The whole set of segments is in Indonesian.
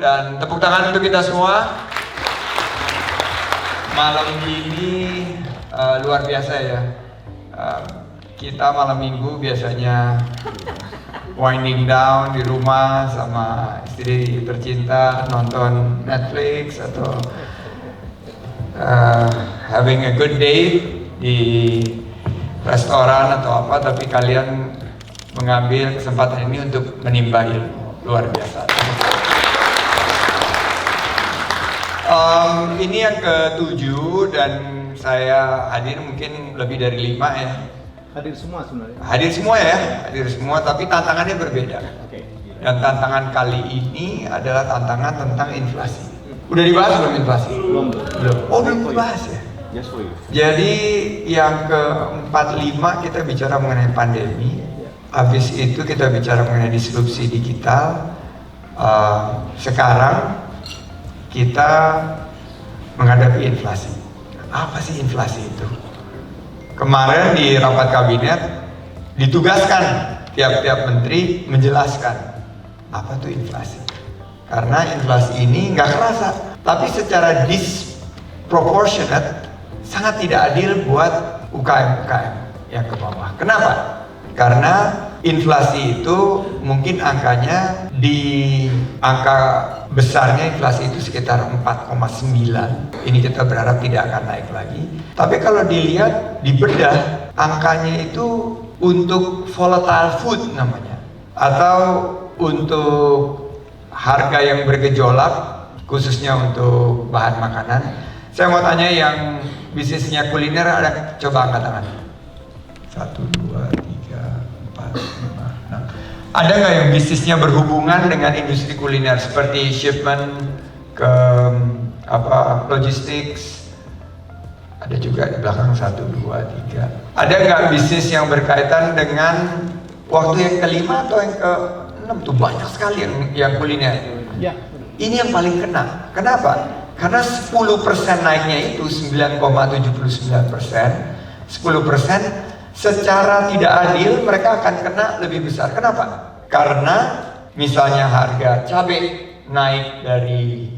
dan tepuk tangan untuk kita semua. Malam ini luar biasa ya. Kita malam minggu biasanya winding down di rumah sama istri tercinta, nonton Netflix atau having a good day di restoran atau apa, tapi kalian mengambil kesempatan ini untuk menimba ilmu. Luar biasa. Ini yang ke-7 dan saya hadir mungkin lebih dari 5 ya. Hadir semua sebenarnya. Hadir semua ya, hadir semua, tapi tantangannya berbeda. Oke. Dan tantangan kali ini adalah tantangan tentang inflasi. Udah dibahas belum inflasi? Belum. Oh, belum dibahas ya. Just for you. Jadi yang ke-45 kita bicara mengenai pandemi. Habis itu kita bicara mengenai disrupsi digital. Sekarang kita menghadapi inflasi. Apa sih inflasi itu? Kemarin di rapat kabinet ditugaskan tiap-tiap menteri menjelaskan apa itu inflasi. Karena inflasi ini nggak kerasa, tapi secara disproportionate sangat tidak adil buat UKM-UKM yang ke bawah. Kenapa? Karena inflasi itu mungkin angkanya di angka besarnya inflasi itu sekitar 4,9. Ini kita berharap tidak akan naik lagi. Tapi kalau dilihat dibedah, angkanya itu untuk volatile food namanya, atau untuk harga yang bergejolak, khususnya untuk bahan makanan. Saya mau tanya yang bisnisnya kuliner, ada coba angkat tangan. 1, 2, 3, 4, 5, 6. Ada nggak yang bisnisnya berhubungan dengan industri kuliner seperti shipment ke logistics? Ada juga di belakang 1, 2, 3. Ada nggak bisnis yang berkaitan dengan waktu yang ke-5 atau yang ke-6? Tuh banyak sekali yang kuliner. Ya. Ini yang paling kena. Kenapa? Karena 10% naiknya itu 9,79%. 10% secara tidak adil mereka akan kena lebih besar. Kenapa? Karena misalnya harga cabai naik dari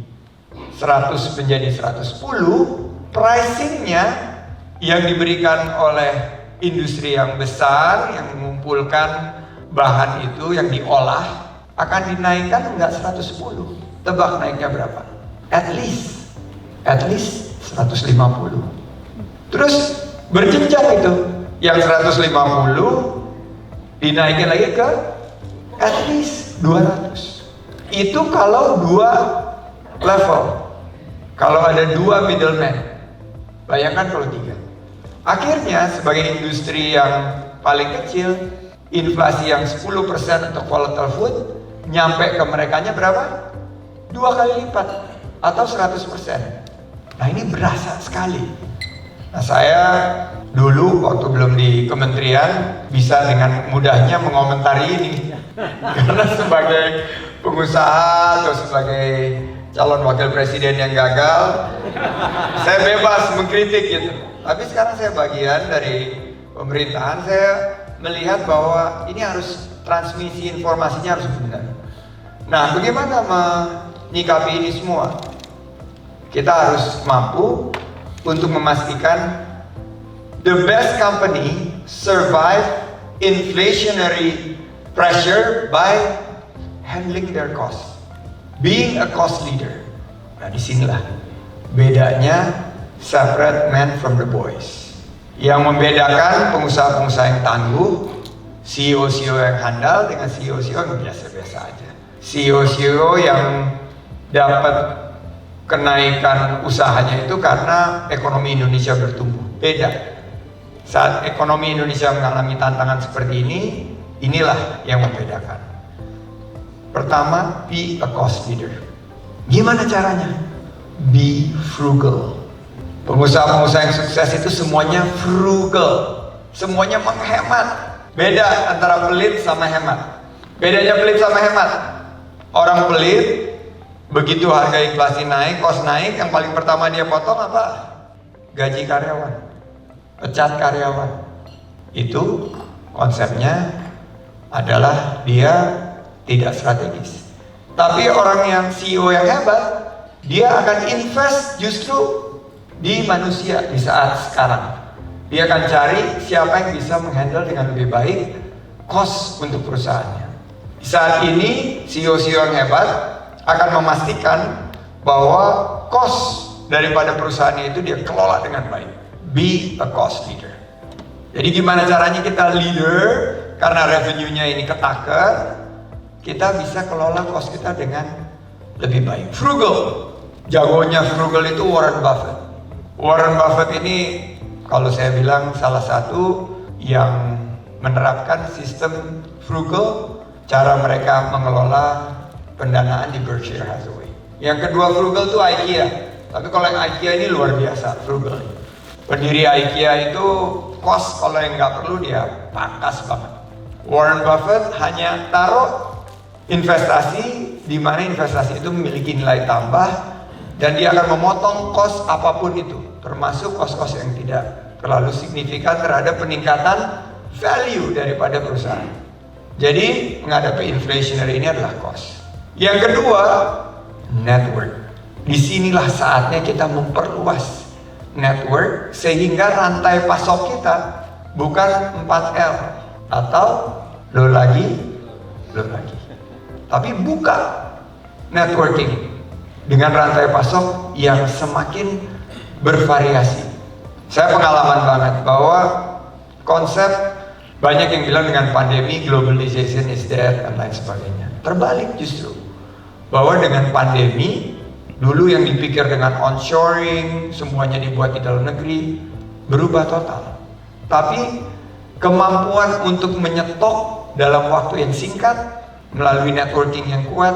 100 menjadi 110, pricingnya yang diberikan oleh industri yang besar yang mengumpulkan bahan itu yang diolah akan dinaikkan enggak 110. Tebak naiknya berapa? At least 150. Terus berjenjang itu. Yang 150 dinaikin lagi ke at least 200. Itu kalau 2 level. Kalau ada 2 middleman. Bayangkan kalau 3. Akhirnya sebagai industri yang paling kecil, inflasi yang 10% untuk volatile food nyampe ke merekanya berapa? 2 kali lipat atau 100%. Nah, ini berasa sekali. Nah, saya dulu waktu belum di kementerian bisa dengan mudahnya mengomentari ini. Karena sebagai pengusaha atau sebagai calon wakil presiden yang gagal, saya bebas mengkritik gitu. Tapi sekarang saya bagian dari pemerintahan, saya melihat bahwa ini harus transmisi informasinya harus benar. Nah, bagaimana menyikapi ini semua? Kita harus mampu untuk memastikan the best company survive inflationary pressure by handling their cost, being a cost leader. Nah, disinilah bedanya separate man from the boys. Yang membedakan pengusaha-pengusaha yang tangguh, CEO-CEO yang handal dengan CEO-CEO yang biasa-biasa aja. CEO-CEO yang dapat kenaikan usahanya itu karena ekonomi Indonesia bertumbuh. Beda. Saat ekonomi Indonesia mengalami tantangan seperti ini, inilah yang membedakan. Pertama, be a cost leader. Gimana caranya? Be frugal. Pengusaha-pengusaha yang sukses itu semuanya frugal. Semuanya menghemat. Beda antara pelit sama hemat. Bedanya pelit sama hemat. Orang pelit, begitu harga inflasi naik, cost naik, yang paling pertama dia potong apa? Gaji karyawan, pecat karyawan. Itu konsepnya adalah dia tidak strategis. Tapi orang yang CEO yang hebat, dia akan invest justru di manusia di saat sekarang. Dia akan cari siapa yang bisa menghandle dengan lebih baik cost untuk perusahaannya. Di saat ini CEO-CEO yang hebat akan memastikan bahwa cost daripada perusahaannya itu dia kelola dengan baik. Be a cost leader. Jadi gimana caranya kita leader, karena revenue-nya ini ketaker, kita bisa kelola cost kita dengan lebih baik. Frugal. Jagonya frugal itu Warren Buffett. Warren Buffett ini kalau saya bilang salah satu yang menerapkan sistem frugal, cara mereka mengelola pendanaan di Berkshire Hathaway. Yang kedua frugal itu IKEA. Tapi kalau yang IKEA ini luar biasa, frugal. Pendiri IKEA itu cost kalau yang nggak perlu dia pangkas banget. Warren Buffett hanya taruh investasi di mana investasi itu memiliki nilai tambah dan dia akan memotong cost apapun itu, termasuk cost-cost yang tidak terlalu signifikan terhadap peningkatan value daripada perusahaan. Jadi menghadapi inflationary ini adalah cost. Yang kedua, network. Disinilah saatnya kita memperluas network sehingga rantai pasok kita bukan 4L atau lo lagi, tapi buka networking dengan rantai pasok yang semakin bervariasi. Saya pengalaman banget bahwa konsep banyak yang bilang dengan pandemi globalization is dead dan lain sebagainya. Terbalik justru, bahwa dengan pandemi dulu yang dipikir dengan onshoring, semuanya dibuat di dalam negeri, berubah total. Tapi kemampuan untuk menyetok dalam waktu yang singkat melalui networking yang kuat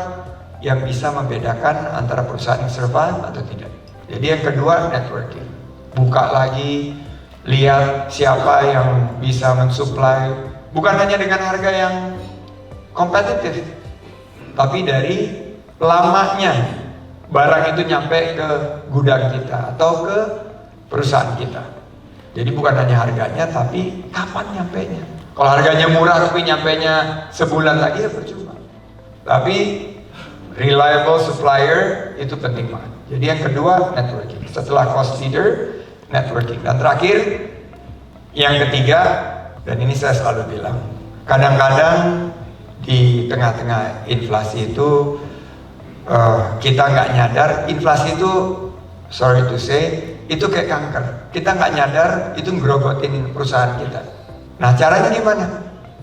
yang bisa membedakan antara perusahaan yang survive atau tidak. Jadi yang kedua, networking. Buka lagi, lihat siapa yang bisa mensuplai, bukan hanya dengan harga yang kompetitif, tapi dari lamanya barang itu nyampe ke gudang kita atau ke perusahaan kita. Jadi bukan hanya harganya, tapi kapan nyampenya. Kalau harganya murah tapi nyampenya sebulan lagi ya percuma. Tapi reliable supplier itu penting banget. Jadi yang kedua, networking. Setelah cost leader, networking. Dan terakhir, yang ketiga, dan ini saya selalu bilang, kadang-kadang di tengah-tengah inflasi itu kita nggak nyadar, inflasi itu sorry to say, itu kayak kanker. Kita nggak nyadar itu ngerogotin perusahaan kita. Nah caranya gimana?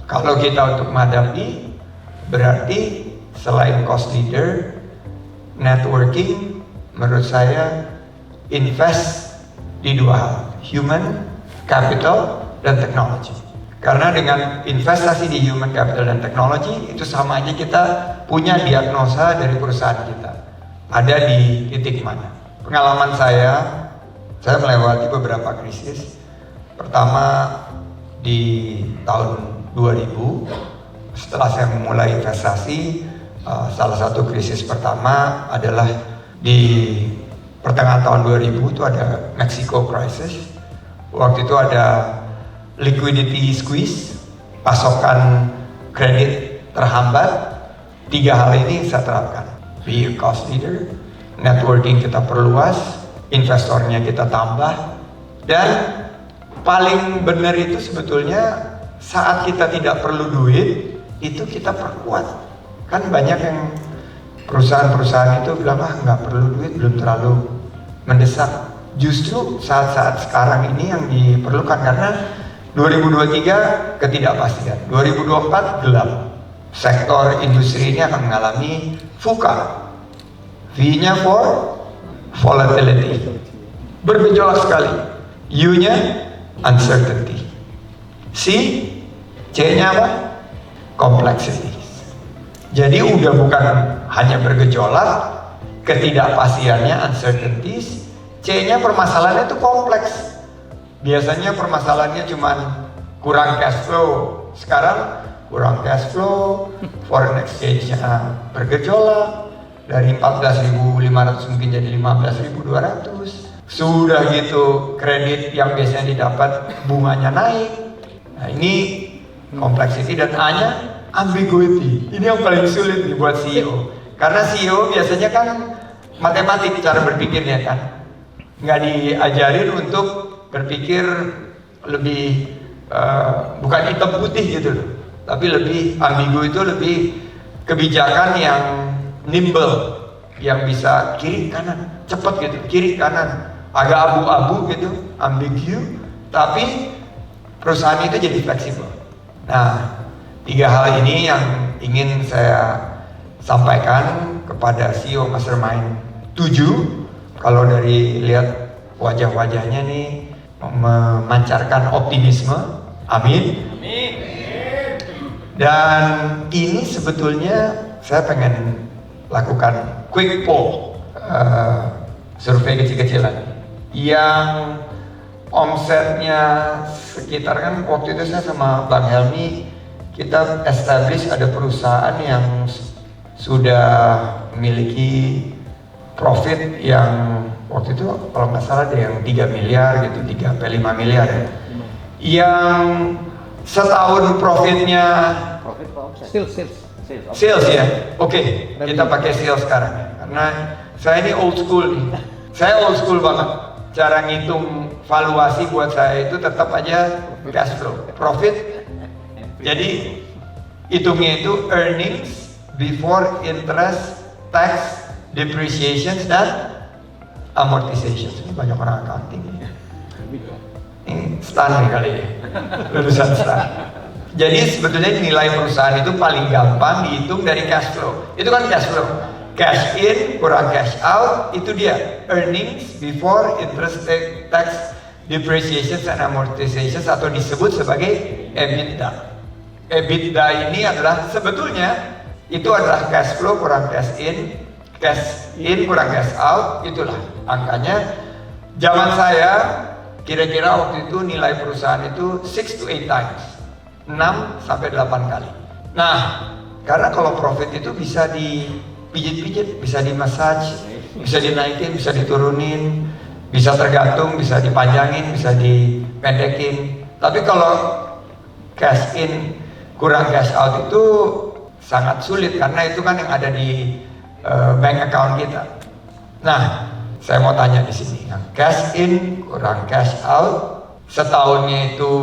Kalau kita untuk menghadapi, berarti selain cost leader, networking, menurut saya invest di dua hal, human capital dan technology. Karena dengan investasi di human capital dan technology, itu sama aja kita punya diagnosa dari perusahaan kita ada di titik mana. Pengalaman saya melewati beberapa krisis. Pertama di tahun 2000, setelah saya memulai investasi, salah satu krisis pertama adalah di pertengahan tahun 2000 itu ada Mexico crisis. Waktu itu ada liquidity squeeze, pasokan kredit terhambat. Tiga hal ini saya terapkan. Be a cost leader, networking kita perluas, investornya kita tambah, dan paling benar itu sebetulnya saat kita tidak perlu duit, itu kita perkuat. Kan banyak yang perusahaan-perusahaan itu bilang, nggak perlu duit, belum terlalu mendesak. Justru saat-saat sekarang ini yang diperlukan, karena 2023 ketidakpastian, 2024 gelap. Sektor industri ini akan mengalami VUCA. V-nya for volatility, bergejolak sekali. U-nya uncertainty. C-nya apa? Complexity. Jadi udah bukan hanya bergejolak, ketidakpastiannya uncertainties. C-nya permasalahannya itu kompleks. Biasanya permasalahannya cuma kurang cash flow. Sekarang kurang cash flow, foreign exchange-nya bergejolak dari 14.500 mungkin jadi 15.200. Sudah gitu kredit yang biasanya didapat bunganya naik. Nah ini complexity. Dan A-nya ambiguity. Ini yang paling sulit nih buat CEO. Karena CEO biasanya kan matematik cara berpikirnya kan, nggak diajarin untuk berpikir lebih bukan hitam putih gitu loh, tapi lebih ambigu, itu lebih kebijakan yang nimble, yang bisa kiri kanan cepet gitu, kiri kanan agak abu-abu gitu, ambigu, tapi perusahaan itu jadi fleksibel. Nah, 3 hal ini yang ingin saya sampaikan kepada CEO Mastermind 7. Kalau dari lihat wajah-wajahnya nih memancarkan optimisme, amin. Dan ini sebetulnya saya pengen lakukan quick poll, survei kecil-kecilan yang omsetnya sekitar, kan waktu itu saya sama Bang Helmi kita establish ada perusahaan yang sudah memiliki profit yang waktu itu kalau nggak salah ada yang 3 miliar gitu, 3-5 miliar ya. Yang setahun profitnya sales ya. Oke, kita pakai sales sekarang karena saya ini old school nih. Saya old school banget. Cara ngitung valuasi buat saya itu tetap aja cash flow, profit. Jadi hitungnya itu earnings before interest, tax, depreciation dan amortization. Ini banyak orang accounting. Ini stan nih kali ya, lulusan stan. Jadi sebetulnya nilai perusahaan itu paling gampang dihitung dari cash flow. Itu kan cash flow. Cash in kurang cash out, itu dia earnings before interest, tax, depreciation and amortization, atau disebut sebagai EBITDA. EBITDA ini adalah sebetulnya itu adalah cash flow kurang cash in kurang cash out, itulah angkanya. Zaman saya kira-kira waktu itu nilai perusahaan itu 6 to 8 times, 6 sampai 8 kali. Nah, karena kalau profit itu bisa dipijit-pijit, bisa dimassage, bisa dinaikin, bisa diturunin, bisa tergantung, bisa dipanjangin, bisa dipendekin. Tapi kalau cash in kurang cash out itu sangat sulit, karena itu kan yang ada di bank account kita. Nah, saya mau tanya di sini, yang cash in kurang cash out setahunnya itu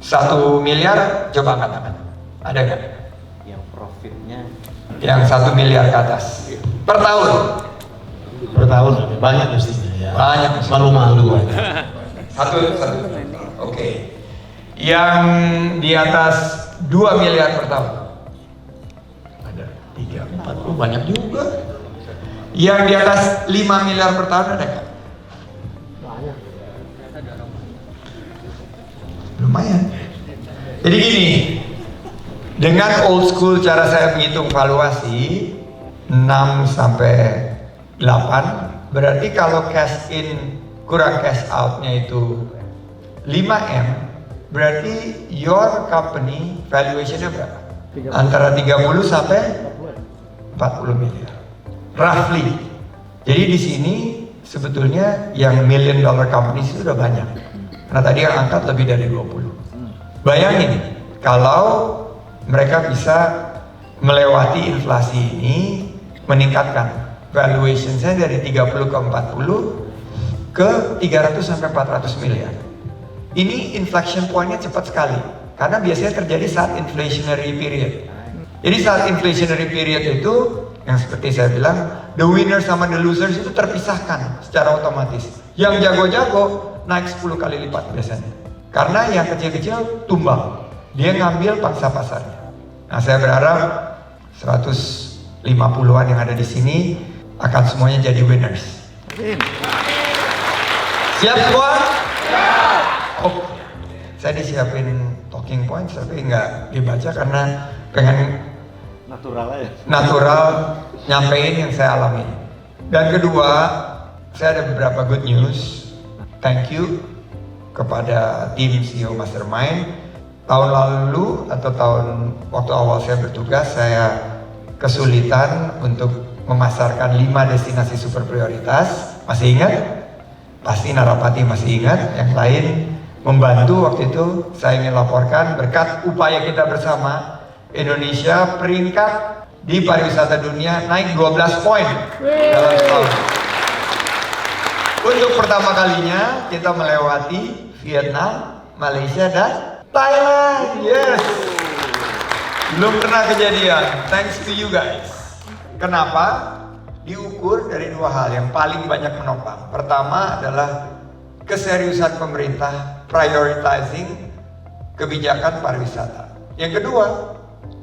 1 miliar, coba angkat tangan. Ada nggak? Yang profitnya Yang 1 miliar ke atas per tahun? Per tahun banyak mestinya ya. Banyak. Malu-malu. Satu. Oke. Yang di atas 2 miliar per tahun? Ada 3, 4, banyak juga. Yang di atas 5 miliar per tahun ada nggak? Banyak. Lumayan. Jadi gini, dengan old school cara saya menghitung valuasi 6 sampai 8, berarti kalau cash in kurang cash outnya itu 5M, berarti your company valuationnya berapa? Antara 30 sampai 40 miliar, roughly. Jadi di sini sebetulnya yang $1 million companies itu udah banyak, karena tadi yang angkat lebih dari 20. Bayangin kalau mereka bisa melewati inflasi ini, meningkatkan valuation-nya dari 30 ke 40 ke 300 sampai 400 miliar. Ini inflection point-nya cepat sekali, karena biasanya terjadi saat inflationary period. Jadi saat inflationary period itu, yang seperti saya bilang, the winner sama the losers itu terpisahkan secara otomatis. Yang jago-jago naik 10 kali lipat biasanya, karena yang kecil-kecil tumbang, dia ngambil pangsa pasarnya. Nah, saya berharap 150-an yang ada di sini akan semuanya jadi winners. Siap semua? Oh, saya disiapin talking points tapi nggak dibaca karena pengen natural nyampein yang saya alami. Dan kedua, saya ada beberapa good news. Thank you kepada tim CEO Mastermind. Tahun lalu atau tahun waktu awal saya bertugas, saya kesulitan untuk memasarkan 5 destinasi super prioritas. Masih ingat? Pasti Narapati masih ingat. Yang lain membantu waktu itu. Saya ingin laporkan berkat upaya kita bersama, Indonesia peringkat di pariwisata dunia naik 12 poin dalam setahun. Untuk pertama kalinya kita melewati Vietnam, Malaysia, dan Thailand. Yes. Belum pernah kejadian. Thanks to you guys. Kenapa? Diukur dari dua hal yang paling banyak menopang. Pertama adalah keseriusan pemerintah prioritizing kebijakan pariwisata. Yang kedua,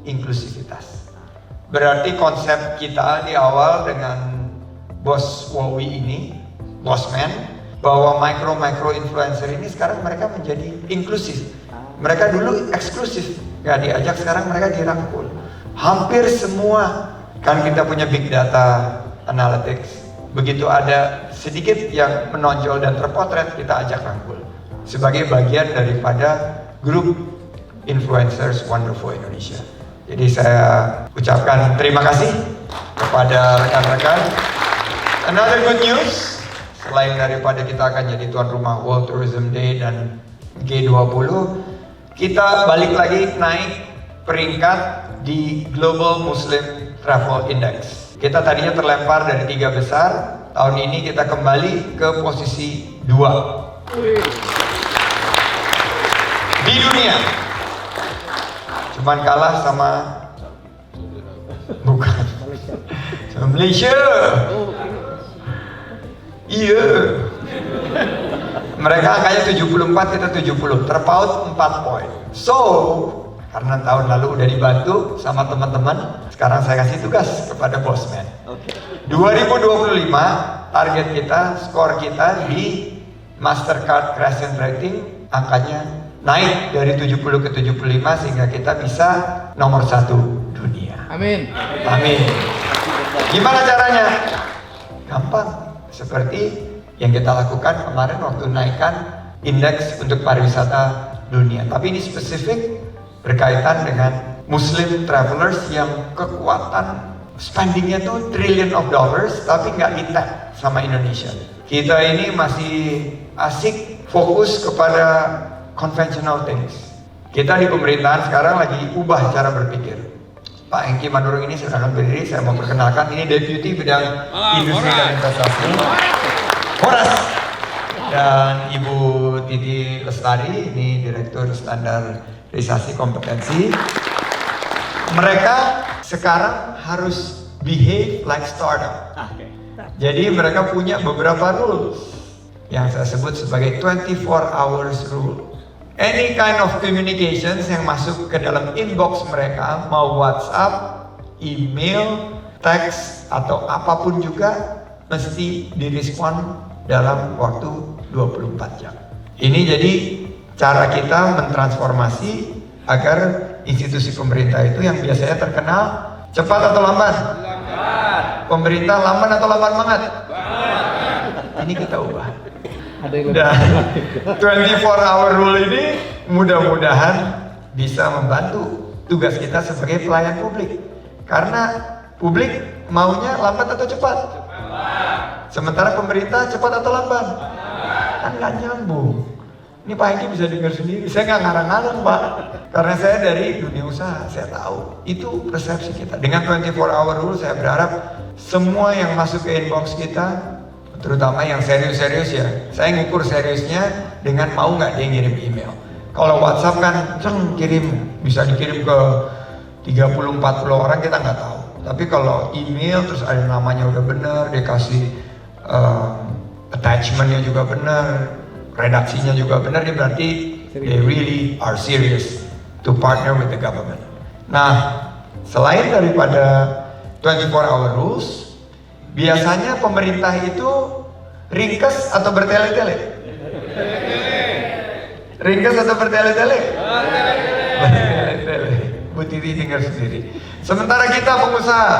inklusivitas. Berarti konsep kita di awal dengan Bos Wowi ini, Bosman, bahwa micro influencer ini sekarang mereka menjadi inklusif. Mereka dulu eksklusif, gak diajak, sekarang mereka dirangkul. Hampir semua, kan kita punya big data analytics. Begitu ada sedikit yang menonjol dan terpotret, kita ajak rangkul sebagai bagian daripada grup influencers Wonderful Indonesia. Jadi saya ucapkan terima kasih kepada rekan-rekan. Another good news, selain daripada kita akan jadi tuan rumah World Tourism Day dan G20, kita balik lagi naik peringkat di Global Muslim Travel Index. Kita tadinya terlempar dari 3 besar, tahun ini kita kembali ke posisi 2 di dunia. Cuman kalah sama bukan sama Malaysia. Iya. Mereka angkanya 74, kita 70, terpaut 4 poin. So, karena tahun lalu udah dibantu sama teman-teman, sekarang saya kasih tugas kepada Bosman. 2025 target kita, skor kita di Mastercard Crescent Rating angkanya naik dari 70 ke 75 sehingga kita bisa nomor 1 dunia. Amin. Amin. Gimana caranya? Gampang. Seperti yang kita lakukan kemarin waktu naikkan indeks untuk pariwisata dunia. Tapi ini spesifik berkaitan dengan Muslim travelers yang kekuatan spendingnya tuh trillion of dollars tapi nggak di-tap sama Indonesia. Kita ini masih asik fokus kepada conventional things. Kita di pemerintahan sekarang lagi ubah cara berpikir. Pak Hengki Manurung ini silakan berdiri, saya mau perkenalkan, ini Deputi Bidang Industri dan Investasi Horas, dan Ibu Titi Lestari, ini Direktur Standarisasi Kompetensi. Mereka sekarang harus behave like startup. Jadi mereka punya beberapa rules yang saya sebut sebagai 24 hours rule. Any kind of communications yang masuk ke dalam inbox mereka, mau WhatsApp, email, teks, atau apapun juga, mesti direspon dalam waktu 24 jam. Ini jadi cara kita mentransformasi agar institusi pemerintah itu yang biasanya terkenal cepat atau lambat? Lambat. Pemerintah lambat atau lambat banget? Lambat. Ini kita ubah. Dan 24-hour rule ini mudah-mudahan bisa membantu tugas kita sebagai pelayan publik. Karena publik maunya lambat atau cepat? Cepat. Sementara pemerintah cepat atau lambat? Kan nggak nyambung. Ini Pak Hengki bisa dengar sendiri, saya nggak ngarang-ngarang Pak. Karena saya dari dunia usaha, saya tahu. Itu persepsi kita. Dengan 24-hour rule saya berharap semua yang masuk ke inbox kita, terutama yang serius-serius ya, saya ngukur seriusnya dengan mau nggak dia ngirim email. Kalau WhatsApp kan bisa dikirim ke 30-40 orang, kita nggak tahu. Tapi kalau email terus ada namanya udah bener, dia kasih attachmentnya juga bener, redaksinya juga bener, dia berarti they really are serious to partner with the government. Nah, selain daripada 24-hour rules, biasanya pemerintah itu ringkes atau bertele-tele? Ringkes atau bertele-tele? Bertele-tele. Bu Titi dengar sendiri. Sementara kita pengusaha,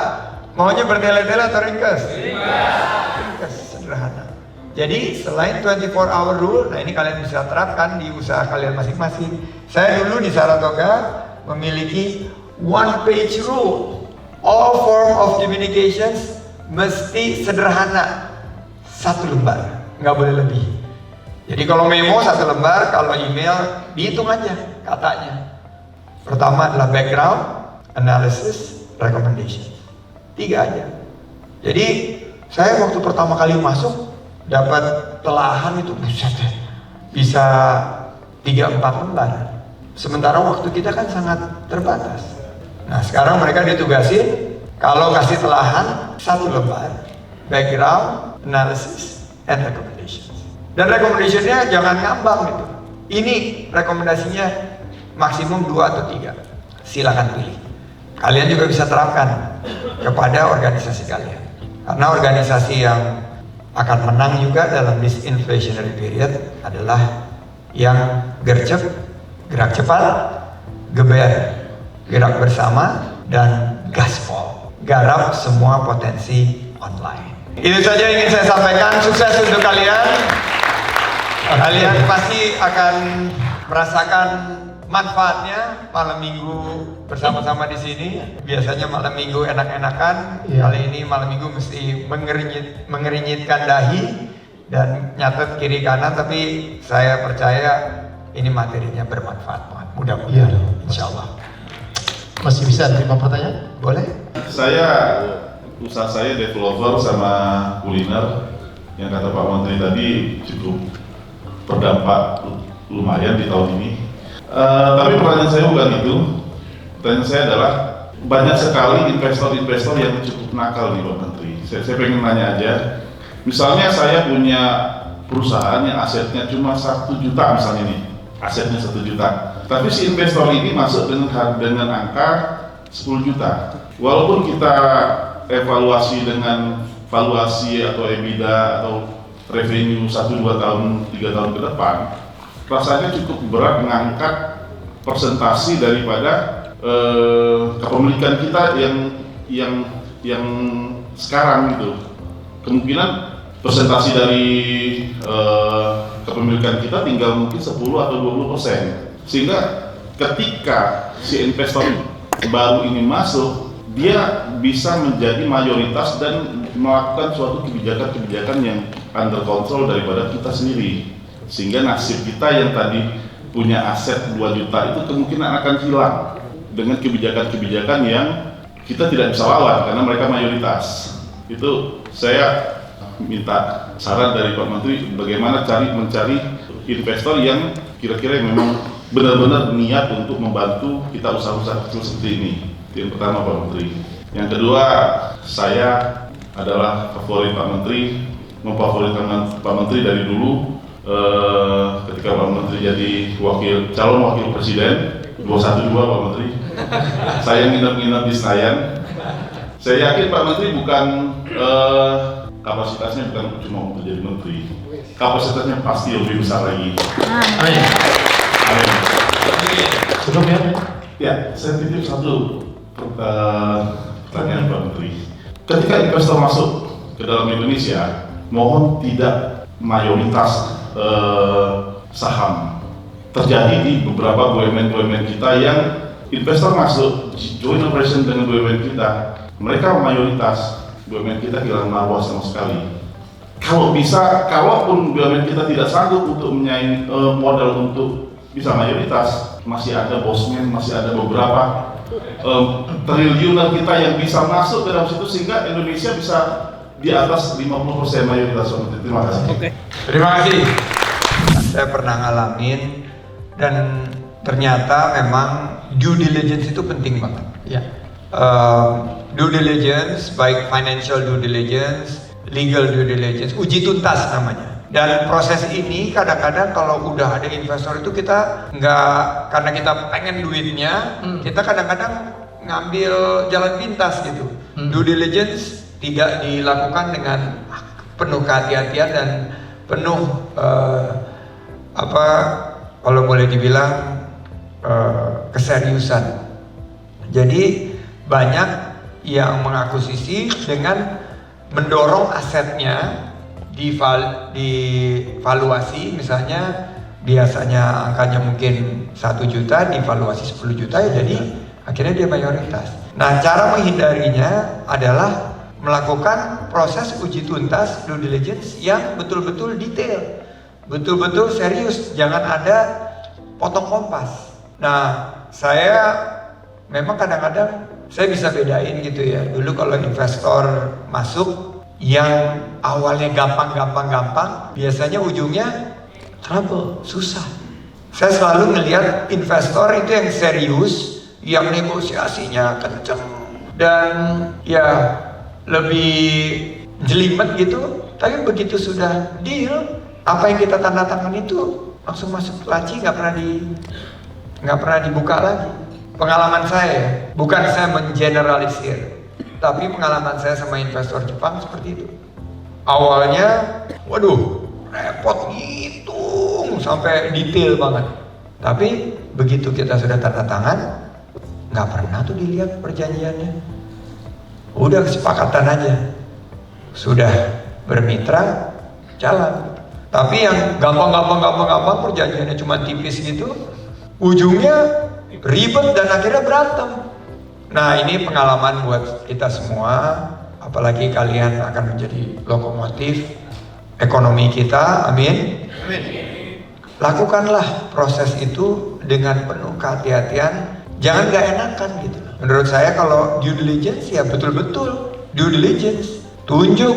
maunya bertele-tele atau ringkes? Ringkes, sederhana. Jadi selain 24-hour rule, nah ini kalian bisa terapkan di usaha kalian masing-masing. Saya dulu di Saratoga memiliki one page rule. All form of communications mesti sederhana, 1 lembar, nggak boleh lebih. Jadi kalau memo 1 lembar, kalau email dihitung aja katanya. Pertama adalah background, analysis, recommendation. 3 aja. Jadi saya waktu pertama kali masuk dapat telahan itu buset deh, bisa 3-4 lembar. Sementara waktu kita kan sangat terbatas. Nah sekarang mereka ditugasin kalau kasih telahan 1 lembar, background, analysis, and recommendations. Dan recommendationnya jangan ngambang gitu. Ini rekomendasinya maksimum 2 atau 3. Silakan pilih. Kalian juga bisa terapkan kepada organisasi kalian. Karena organisasi yang akan menang juga dalam this inflationary period adalah yang gercep, gerak cepat, geber, gerak bersama, dan gaspol. Garap semua potensi online. Itu saja yang ingin saya sampaikan. Sukses untuk kalian. Kalian pasti akan merasakan manfaatnya malam minggu bersama-sama di sini. Biasanya malam minggu enak-enakan. Kali ini malam minggu mesti mengerinyitkan dahi dan nyatet kiri kanan. Tapi saya percaya ini materinya bermanfaat banget. Mudah-mudahan. Insya Allah. Masih bisa terima pertanyaan? Boleh? Usaha saya developer sama kuliner. Yang kata Pak Menteri tadi cukup berdampak lumayan di tahun ini. Tapi pertanyaan saya bukan itu. Pertanyaan saya adalah banyak sekali investor-investor yang cukup nakal nih Pak Menteri. Saya pengen nanya aja. Misalnya saya punya perusahaan yang asetnya cuma 1 juta misalnya nih, asetnya 1 juta. Tapi si investor ini masuk dengan angka 10 juta. Walaupun kita evaluasi dengan valuasi atau EBITDA atau revenue 1-2 tahun, 3 tahun ke depan, rasanya cukup berat mengangkat persentasi daripada kepemilikan kita yang sekarang gitu. Kemungkinan persentasi dari kepemilikan kita tinggal mungkin 10 atau 20%. Sehingga ketika si investor baru ini masuk, dia bisa menjadi mayoritas dan melakukan suatu kebijakan-kebijakan yang under control daripada kita sendiri. Sehingga nasib kita yang tadi punya aset 2 juta itu kemungkinan akan hilang dengan kebijakan-kebijakan yang kita tidak bisa lawan karena mereka mayoritas. Itu saya minta saran dari Pak Menteri bagaimana mencari investor yang kira-kira memang benar-benar niat untuk membantu kita usaha-usaha kecil seperti ini. Yang pertama Pak Menteri. Yang kedua, saya adalah favorit Pak Menteri, memfavoritkan Pak Menteri dari dulu. Ketika Pak Menteri jadi calon wakil presiden 212 Pak Menteri, saya nginep-nginep di Senayan. Saya yakin Pak Menteri bukan kapasitasnya bukan cuma untuk jadi menteri, kapasitasnya pasti lebih besar lagi. Amin. Amin. Cukup ya? Ya, saya titip satu pertanyaan Pak Menteri. Ketika investor masuk ke dalam Indonesia, mohon tidak mayoritas saham. Terjadi di beberapa BUMN kita yang investor masuk joint operation dengan BUMN kita, mereka mayoritas, BUMN kita hilang marwah sama sekali. Kalau bisa, kalaupun BUMN kita tidak sanggup untuk menyaing modal untuk bisa mayoritas, masih ada bosmen, masih ada beberapa triliuner kita yang bisa masuk ke dalam situ sehingga Indonesia bisa di atas 50% mayoritas. Terima kasih. Terima kasih. Saya pernah ngalamin dan ternyata memang due diligence itu penting banget. Ya. Due diligence, baik financial due diligence, legal due diligence, uji tuntas namanya. Dan proses ini kadang-kadang kalau udah ada investor itu kita nggak, karena kita pengen duitnya, kita kadang-kadang ngambil jalan pintas gitu. Due diligence tidak dilakukan dengan penuh kehati-hatian dan penuh kalau boleh dibilang keseriusan. Jadi banyak yang mengakuisisi dengan mendorong asetnya divaluasi, misalnya biasanya angkanya mungkin 1 juta, divaluasi 10 juta ya, jadi akhirnya dia mayoritas. Nah, cara menghindarinya adalah melakukan proses uji tuntas due diligence yang betul-betul detail, betul-betul serius, jangan ada potong kompas. Nah, saya memang kadang-kadang saya bisa bedain gitu ya. Dulu kalau investor masuk yang awalnya gampang, biasanya ujungnya trouble, susah. Saya selalu ngelihat investor itu yang serius, yang negosiasinya kenceng dan ya lebih jelimet gitu. Tapi begitu sudah deal, apa yang kita tanda tangan itu langsung masuk laci, nggak pernah dibuka lagi. Pengalaman saya, bukan saya mengeneralisir, tapi pengalaman saya sama investor Jepang seperti itu. Awalnya, waduh, repot ngitung sampai detail banget. Tapi begitu kita sudah tanda tangan, nggak pernah tuh dilihat perjanjiannya. Udah kesepakatan aja, sudah bermitra, jalan. Tapi yang gampang perjanjiannya cuma tipis gitu, ujungnya ribet dan akhirnya berantem. Nah, ini pengalaman buat kita semua, apalagi kalian akan menjadi lokomotif ekonomi kita, amin. Lakukanlah proses itu dengan penuh kehati-hatian, jangan gak enakan gitu. Menurut saya kalau due diligence ya betul-betul due diligence, tunjuk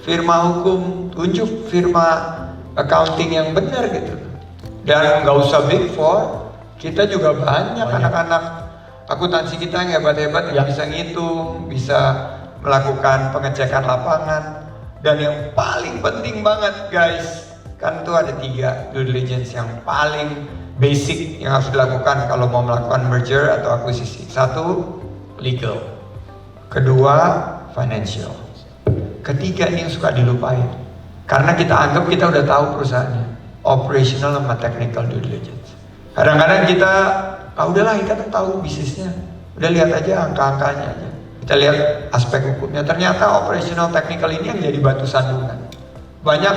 firma hukum, tunjuk firma accounting yang benar gitu. Dan gak usah big four. Kita juga banyak anak-anak akuntansi kita yang hebat-hebat yang bisa ngitung, bisa melakukan pengecekan lapangan. Dan yang paling penting banget guys, kan tuh ada 3 due diligence yang paling basic yang harus dilakukan kalau mau melakukan merger atau akuisisi. 1, legal. 2, financial. 3 ini yang suka dilupain. Karena kita anggap kita udah tahu perusahaannya. Operational sama technical due diligence. Kadang-kadang kita, udahlah kita kan tahu bisnisnya, udah lihat aja angka-angkanya aja. Kita lihat aspek hukumnya. Ternyata operational technical ini yang jadi batu sandungan. Banyak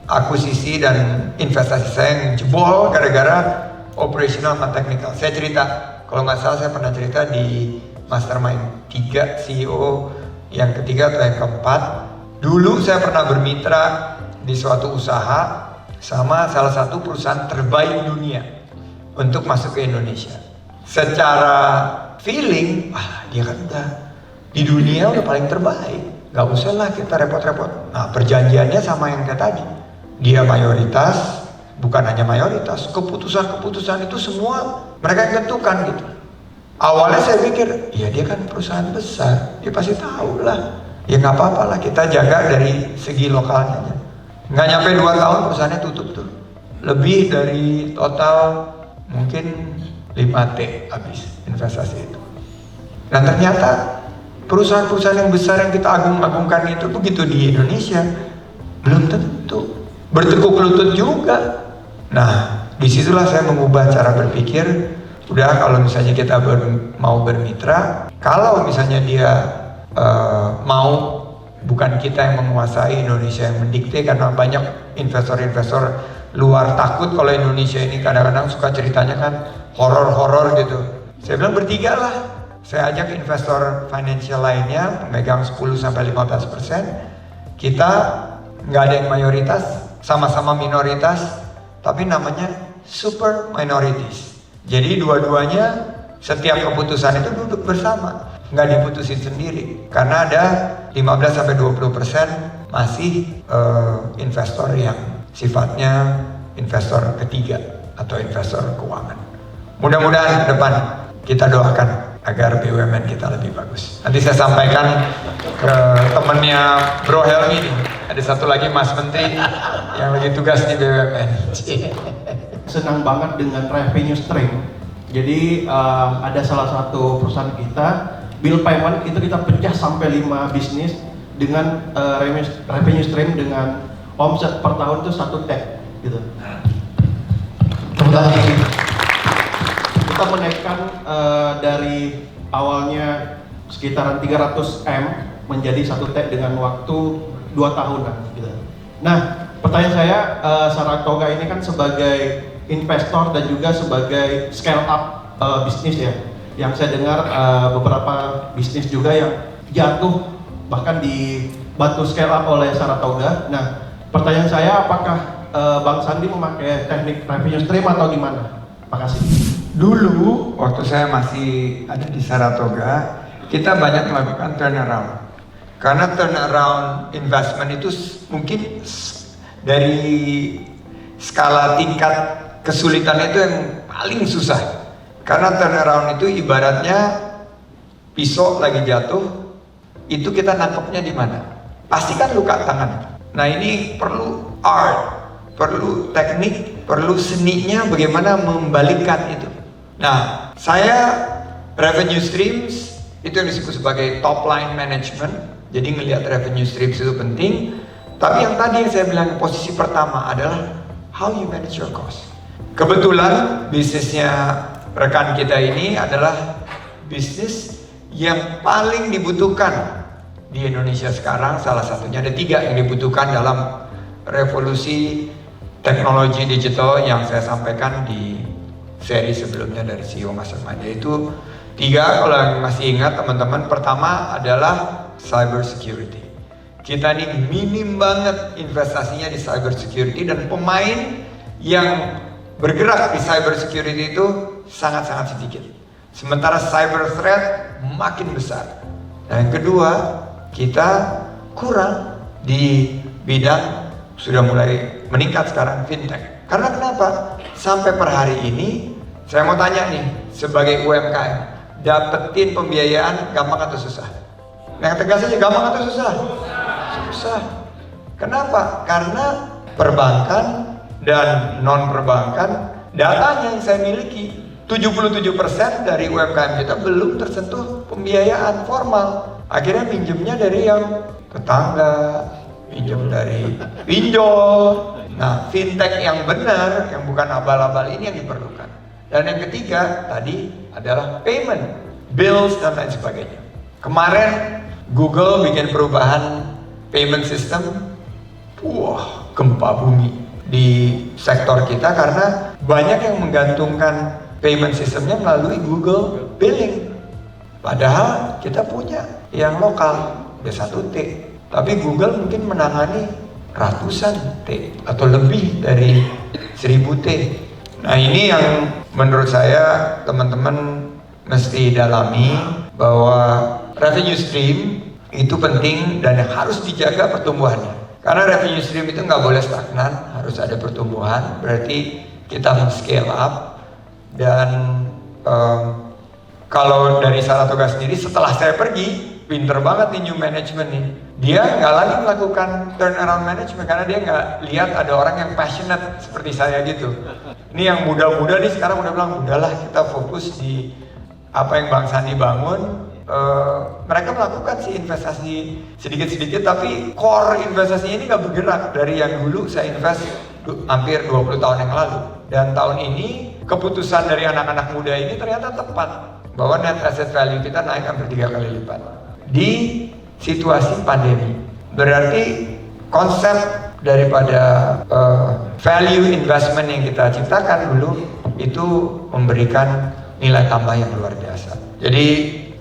akuisisi dan investasi saya yang jebol gara-gara operational sama technical. Saya cerita, kalau nggak salah saya pernah cerita di Mastermind 3 CEO yang ketiga atau yang keempat. Dulu saya pernah bermitra di suatu usaha sama salah satu perusahaan terbaik dunia untuk masuk ke Indonesia. Secara feeling, dia kan udah di dunia udah paling terbaik, gak usah lah kita repot-repot. Nah, perjanjiannya sama yang kayak tadi. Dia mayoritas, bukan hanya mayoritas, keputusan-keputusan itu semua mereka yang tentukan gitu. Awalnya saya pikir, ya dia kan perusahaan besar, dia pasti tahu lah. Ya nggak apa-apa lah, kita jaga dari segi lokalnya aja. Nggak nyampe 2 tahun perusahaannya tutup tuh. Lebih dari total mungkin 5T habis investasi itu. Dan ternyata perusahaan-perusahaan yang besar yang kita agung-agungkan itu begitu di Indonesia belum tentu bertekuk lutut juga. Nah, disitulah saya mengubah cara berpikir. Udah, kalau misalnya kita mau bermitra, kalau misalnya dia mau, bukan kita yang menguasai, Indonesia yang mendikte, karena banyak investor-investor luar takut kalau Indonesia ini kadang-kadang suka ceritanya kan horor-horor gitu. Saya bilang bertiga lah. Saya ajak investor financial lainnya pemegang 10-15%. Kita nggak ada yang mayoritas, sama-sama minoritas, tapi namanya super minorities. Jadi dua-duanya setiap keputusan itu duduk bersama, nggak diputusin sendiri. Karena ada 15-20% masih investor yang sifatnya investor ketiga atau investor keuangan. Mudah-mudahan ke depan kita doakan agar BUMN kita lebih bagus. Nanti saya sampaikan ke temennya Bro Helmi nih. Ada satu lagi Mas Menteri yang lagi tugas di BUMN. Senang banget dengan revenue stream. Jadi ada salah satu perusahaan kita, bill payment itu kita pecah sampai 5 bisnis dengan revenue stream dengan omset per tahun itu 1 T gitu. Kita menaikkan dari awalnya sekitaran 300 M menjadi 1 T dengan waktu 2 tahunan gitu. Nah, pertanyaan saya, Saratoga ini kan sebagai investor dan juga sebagai scale up bisnis ya. Yang saya dengar beberapa bisnis juga yang jatuh bahkan dibantu scale up oleh Saratoga. Nah, pertanyaan saya, apakah Bang Sandi memakai teknik revenue stream atau gimana? Makasih. Dulu waktu saya masih ada di Saratoga, kita banyak melakukan turnaround. Karena turnaround investment itu mungkin dari skala tingkat kesulitannya itu yang paling susah. Karena turnaround itu ibaratnya pisau lagi jatuh, itu kita nangkepnya di mana? Pasti kan luka tangan. Nah ini perlu art, perlu teknik, perlu seninya bagaimana membalikkan itu. Nah, saya revenue streams itu yang disebut sebagai top line management. Jadi ngelihat revenue streams itu penting. Tapi yang tadi yang saya bilang posisi pertama adalah how you manage your cost. Kebetulan bisnisnya rekan kita ini adalah bisnis yang paling dibutuhkan di Indonesia sekarang. Salah satunya ada 3 yang dibutuhkan dalam revolusi teknologi digital yang saya sampaikan di seri sebelumnya dari CEO Mastermind, yaitu 3 kalau yang masih ingat teman-teman. Pertama adalah cyber security. Kita ini minim banget investasinya di cyber security, dan pemain yang bergerak di cyber security itu sangat-sangat sedikit. Sementara cyber threat makin besar. Nah, yang kedua, kita kurang di bidang, sudah mulai meningkat sekarang, fintech. Karena kenapa? Sampai per hari ini, saya mau tanya nih, sebagai UMKM, dapetin pembiayaan gampang atau susah? Nah, yang tegas aja, gampang atau susah? Susah. Kenapa? Karena perbankan dan non perbankan, datanya yang saya miliki, 77% dari UMKM kita belum tersentuh pembiayaan formal. Akhirnya pinjemnya dari yang tetangga, pinjam dari pinjol. Nah, fintech yang benar, yang bukan abal-abal ini yang diperlukan. Dan yang ketiga tadi adalah payment, bills dan lain sebagainya. Kemarin Google bikin perubahan payment system, wah, gempa bumi di sektor kita karena banyak yang menggantungkan payment sistemnya melalui Google Billing. Padahal kita punya yang lokal, B1T. Tapi Google mungkin menangani ratusan T atau lebih dari 1000 T. Nah, ini yang menurut saya teman-teman mesti dalami, bahwa revenue stream itu penting dan harus dijaga pertumbuhannya. Karena revenue stream itu nggak boleh stagnan, harus ada pertumbuhan. Berarti kita men-scale up. Dan kalau dari Saratoga sendiri, setelah saya pergi, pinter banget nih new management nih. Dia nggak lagi melakukan turnaround management karena dia nggak lihat ada orang yang passionate seperti saya gitu. Ini yang muda-muda nih sekarang udah bilang, udahlah kita fokus di apa yang Bang Sandi bangun. Mereka melakukan sih investasi sedikit-sedikit, tapi core investasinya ini nggak bergerak dari yang dulu saya invest hampir 20 tahun yang lalu. Dan tahun ini keputusan dari anak-anak muda ini ternyata tepat, bahwa net asset value kita naik hampir 3 kali lipat di situasi pandemi. Berarti konsep daripada value investment yang kita ciptakan dulu itu memberikan nilai tambah yang luar biasa. Jadi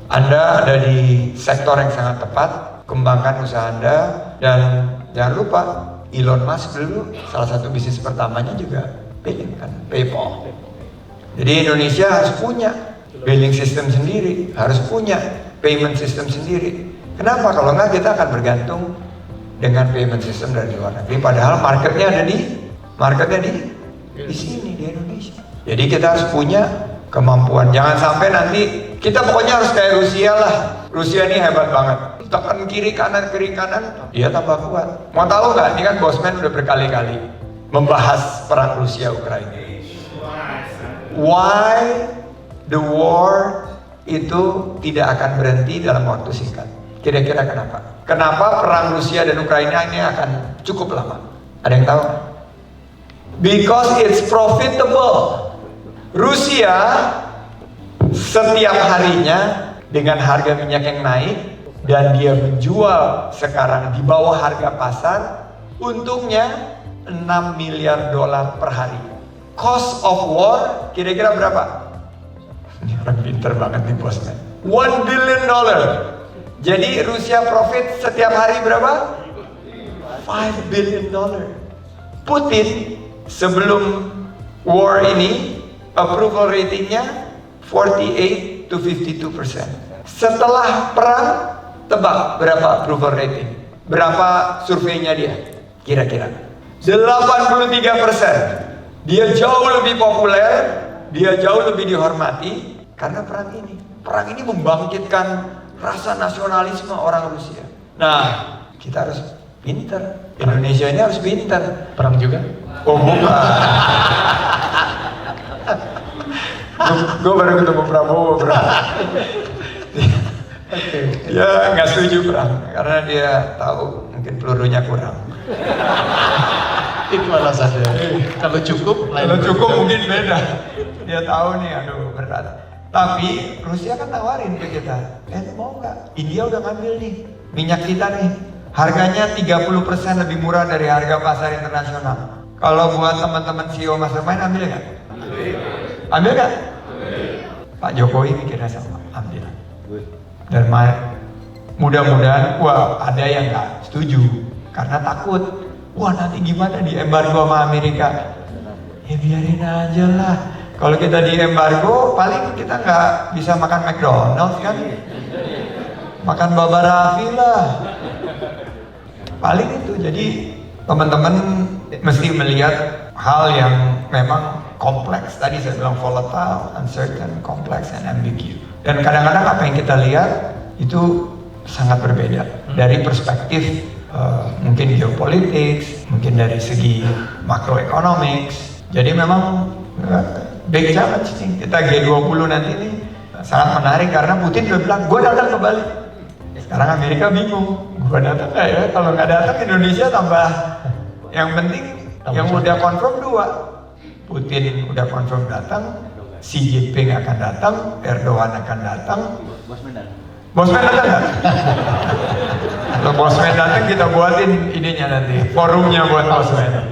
Anda ada di sektor yang sangat tepat, kembangkan usaha Anda, dan jangan lupa Elon Musk dulu salah satu bisnis pertamanya juga billing kan, PayPal. Jadi Indonesia harus punya billing system sendiri, harus punya payment system sendiri. Kenapa? Kalau nggak kita akan bergantung dengan payment system dari luar negeri. Padahal marketnya di sini di Indonesia. Jadi kita harus punya kemampuan. Jangan sampai nanti kita pokoknya harus kayak Rusia lah. Rusia ini hebat banget. Tekan kiri kanan, dia tambah kuat. Mau tahu nggak? Ini kan Bosman udah berkali-kali membahas perang Rusia Ukraina. Why the war itu tidak akan berhenti dalam waktu singkat? Kira-kira kenapa? Kenapa perang Rusia dan Ukraina ini akan cukup lama? Ada yang tahu? Because it's profitable. Rusia setiap harinya dengan harga minyak yang naik dan dia menjual sekarang di bawah harga pasar, untungnya $6 miliar per hari. Cost of war kira-kira berapa? Ini orang pinter banget nih bosnya. $1 billion. Jadi Rusia profit setiap hari berapa? $5 billion. Putin sebelum war ini approval ratingnya 48 to 52%. Setelah perang, tebak berapa approval rating? Berapa surveinya dia? Kira-kira 83%. Dia jauh lebih populer, dia jauh lebih dihormati karena perang ini. Perang ini membangkitkan rasa nasionalisme orang Rusia. Nah, kita harus pinter. Indonesia ini harus pinter. Perang juga? Oh bukan. Gue baru ketemu Prabowo, bro. Dia nggak setuju perang karena dia tahu mungkin pelurunya kurang. Itu alasannya. Kalau cukup, lain Kalau cukup berbeda. mungkin beda. Dia tahu nih, aduh berat. Tapi Rusia kan nawarin ke kita, mau nggak? India udah ngambil nih minyak kita nih, harganya 30% lebih murah dari harga pasar internasional. Kalau buat teman-teman CEO Mastermind ambil nggak? Ambil nggak? Pak Jokowi mikirnya sama, ambil. Dan mudah-mudahan, wah ada yang nggak setuju karena takut. Wah nanti gimana di embargo sama Amerika? Ya biarin aja lah. Kalau kita di embargo, paling kita nggak bisa makan McDonald's kan? Makan Baba Raffi lah. Paling itu. Jadi teman-teman mesti melihat hal yang memang kompleks. Tadi saya bilang volatile, uncertain, complex, and ambiguous. Dan kadang-kadang apa yang kita lihat itu sangat berbeda dari perspektif mungkin geopolitik, mungkin dari segi macroeconomics. Jadi memang big challenge nih. Kita G20 nanti nih sangat menarik karena Putin udah bilang, gue datang ke Bali. Sekarang Amerika bingung, gue datang nggak ya? Kalau nggak datang Indonesia tambah. Yang penting yang udah confirm 2. Putin udah confirm datang, Xi Jinping akan datang, Erdogan akan datang. Bosman datang nggak? Kalau Bosman datang kita buatin ininya nanti, forumnya buat Bosman.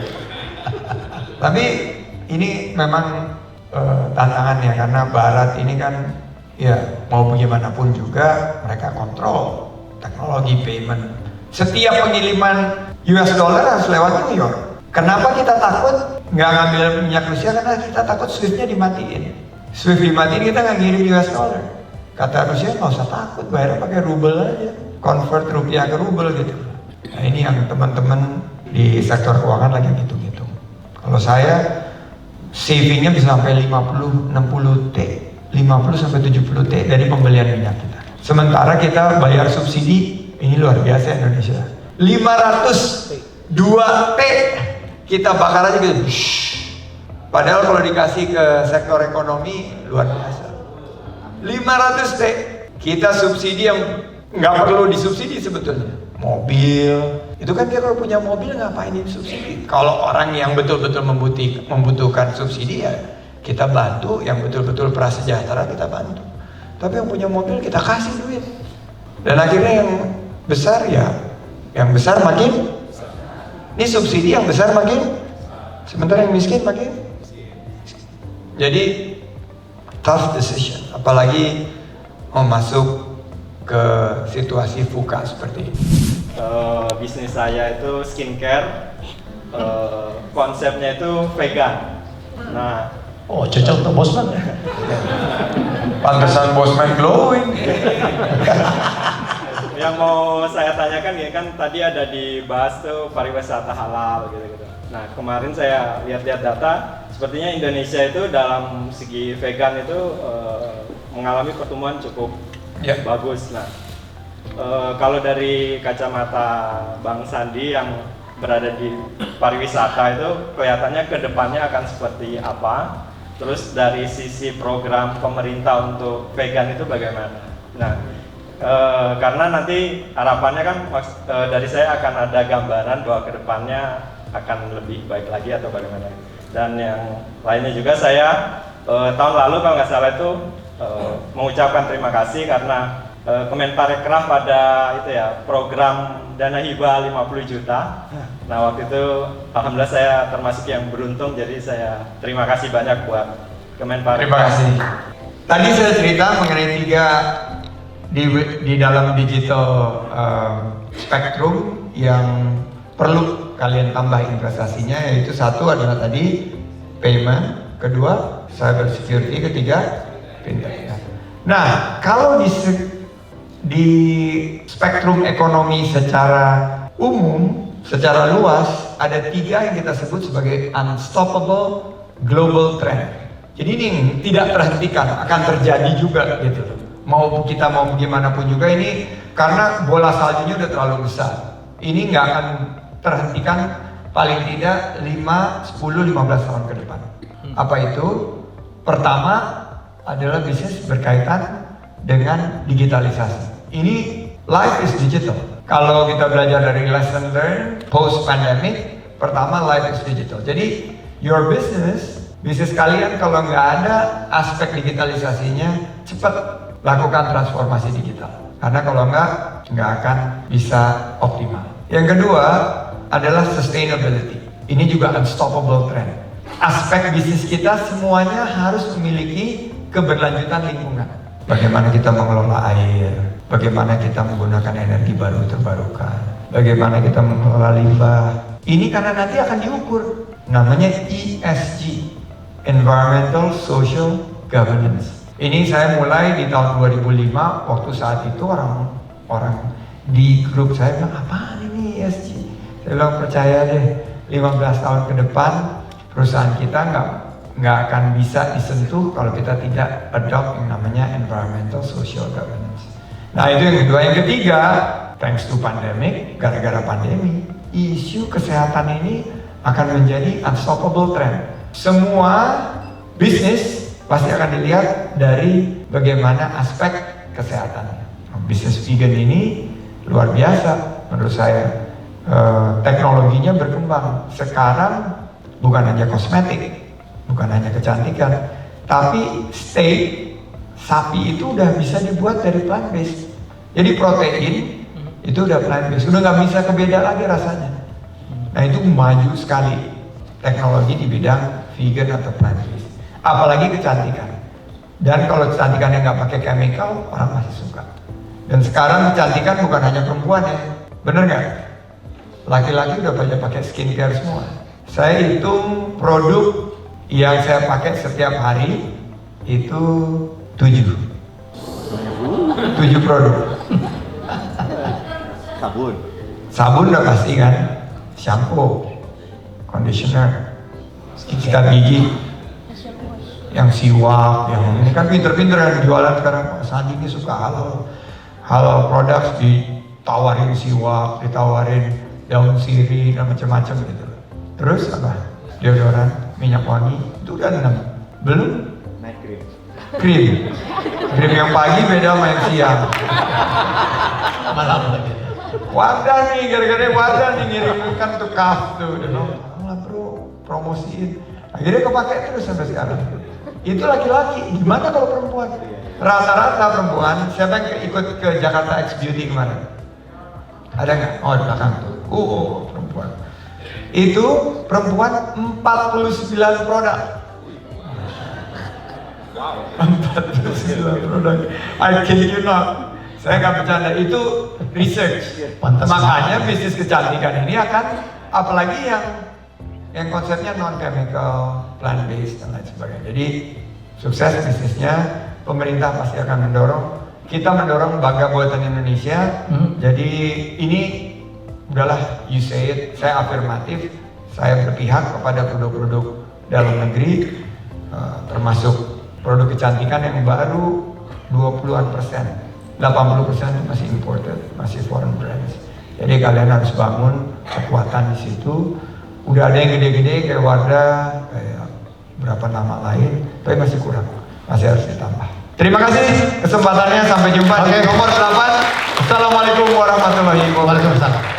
Tapi ini memang tantangannya karena Barat ini kan ya mau bagaimanapun juga mereka kontrol teknologi payment. Setiap pengiriman US dollar harus lewat New York. Kenapa kita takut nggak ngambil minyak Rusia? Karena kita takut Swift-nya dimatiin. Swift dimatiin kita nggak ngirim US dollar. Kata Rusia nggak usah takut, bayar pakai rubel aja, convert rupiah ke rubel gitu. Nah ini yang teman-teman di sektor keuangan lagi hitung-hitung. Kalau saya savingnya bisa sampai 50-60 T, 50 sampai 70 T dari pembelian minyak kita. Sementara kita bayar subsidi, ini luar biasa Indonesia. 502 T kita bakar aja gitu. Padahal kalau dikasih ke sektor ekonomi luar biasa. 500 T kita subsidi yang nggak perlu disubsidi sebetulnya. Mobil, itu kan dia kalau punya mobil ngapain disubsidi? Kalau orang yang betul-betul membutuhkan subsidi ya kita bantu, yang betul-betul prasejahtera kita bantu. Tapi yang punya mobil kita kasih duit. Dan akhirnya yang besar ya, yang besar makin, ini subsidi yang besar makin, sementara yang miskin makin. Jadi tough decision, apalagi mau masuk ke situasi VUCA seperti ini. Bisnis saya itu skincare, konsepnya itu vegan. Nah, Oh, cocok untuk Bosman. Pantesan Bosman glowing. yang mau saya tanyakan ya kan tadi ada dibahas tuh pariwisata halal gitu-gitu. Nah, kemarin saya lihat-lihat data, sepertinya Indonesia itu dalam segi vegan itu mengalami pertumbuhan cukup bagus. Nah, kalau dari kacamata Bang Sandi yang berada di pariwisata itu kelihatannya ke depannya akan seperti apa? Terus dari sisi program pemerintah untuk vegan itu bagaimana? Nah, karena nanti harapannya kan dari saya akan ada gambaran bahwa ke depannya akan lebih baik lagi atau bagaimana. Dan yang lainnya juga saya tahun lalu kalau nggak salah itu mengucapkan terima kasih karena Kemenparekraf pada itu ya program dana hibah 50 juta. Nah waktu itu alhamdulillah saya termasuk yang beruntung, jadi saya terima kasih banyak buat Kemenparekraf. Terima kasih. Tadi saya cerita mengenai 3 di dalam digital spektrum yang perlu kalian tambah investasinya, yaitu 1 adalah tadi payment, 2 cyber security, 3 fintech. Nah kalau di di spektrum ekonomi secara umum, secara luas, ada 3 yang kita sebut sebagai unstoppable global trend. Jadi ini tidak terhentikan, akan terjadi juga gitu. Mau kita mau gimana pun juga ini, karena bola saljunya udah terlalu besar. Ini nggak akan terhentikan paling tidak 5, 10, 15 tahun ke depan. Apa itu? Pertama adalah bisnis berkaitan dengan digitalisasi. Ini life is digital. Kalau kita belajar dari lesson learned post pandemic, pertama life is digital. Jadi your bisnis kalian kalau nggak ada aspek digitalisasinya, cepat lakukan transformasi digital. Karena kalau nggak akan bisa optimal. Yang kedua adalah sustainability. Ini juga unstoppable trend. Aspek bisnis kita semuanya harus memiliki keberlanjutan lingkungan. Bagaimana kita mengelola air, bagaimana kita menggunakan energi baru terbarukan, bagaimana kita mengelola limbah. Ini karena nanti akan diukur. Namanya ESG, Environmental Social Governance. Ini saya mulai di tahun 2005, waktu saat itu orang di grup saya bilang, apaan ini ESG? Saya bilang, percaya deh, 15 tahun ke depan perusahaan kita nggak akan bisa disentuh kalau kita tidak adopt yang namanya environmental social governance. Nah itu yang kedua. Yang ketiga, thanks to pandemic, gara-gara pandemi, isu kesehatan ini akan menjadi unstoppable trend. Semua bisnis pasti akan dilihat dari bagaimana aspek kesehatannya. Bisnis vegan ini luar biasa menurut saya. Teknologinya berkembang. Sekarang bukan hanya kosmetik, bukan hanya kecantikan, tapi steak sapi itu udah bisa dibuat dari plant based. Jadi protein itu udah plant based, udah nggak bisa kebeda lagi rasanya. Nah itu maju sekali teknologi di bidang vegan atau plant based. Apalagi kecantikan. Dan kalau kecantikannya nggak pakai chemical, orang masih suka. Dan sekarang kecantikan bukan hanya perempuan ya, bener nggak? Laki-laki udah banyak pakai skincare semua. Saya hitung produk yang saya pakai setiap hari itu 7 produk. Sabun udah pasti kan, shampoo, conditioner, sikat gigi, yang siwak, yang ini kan pinter-pinter yang jualan sekarang. Sandi ini suka halal products, ditawarin siwak, ditawarin daun sirih dan macam-macam gitu. Terus apa? Deodoran, minyak wangi, itu udah 6. Belum? Krim yang pagi beda sama yang siang. Malam lagi. Wadah nih, gara-gara wadah nih ngirimkan tuh kaf tuh. Dan lah bro, promosiin. Akhirnya kepake terus sampai sekarang. Itu laki-laki, gimana kalau perempuan? Rata-rata perempuan, siapa yang ikut ke Jakarta X Beauty kemarin? Ada nggak? Oh di belakang tuh. Perempuan. Itu perempuan 49 produk. 49 produk. I kid you not. Saya nggak bercanda. Itu research. Makanya bisnis kecantikan ini akan, apalagi yang konsepnya non chemical, plant based dan lain sebagainya. Jadi sukses bisnisnya. Pemerintah pasti akan mendorong. Kita mendorong bangga buatan Indonesia. Jadi ini udahlah, you say it, saya afirmatif, saya berpihak kepada produk-produk dalam negeri, termasuk produk kecantikan yang baru 20%, 80% masih imported, masih foreign brands. Jadi kalian harus bangun kekuatan di situ. Udah ada yang gede-gede kayak Wardah, kayak berapa nama lain, tapi masih kurang, masih harus ditambah. Terima kasih kesempatannya, sampai jumpa di nomor 8. Assalamualaikum warahmatullahi wabarakatuh.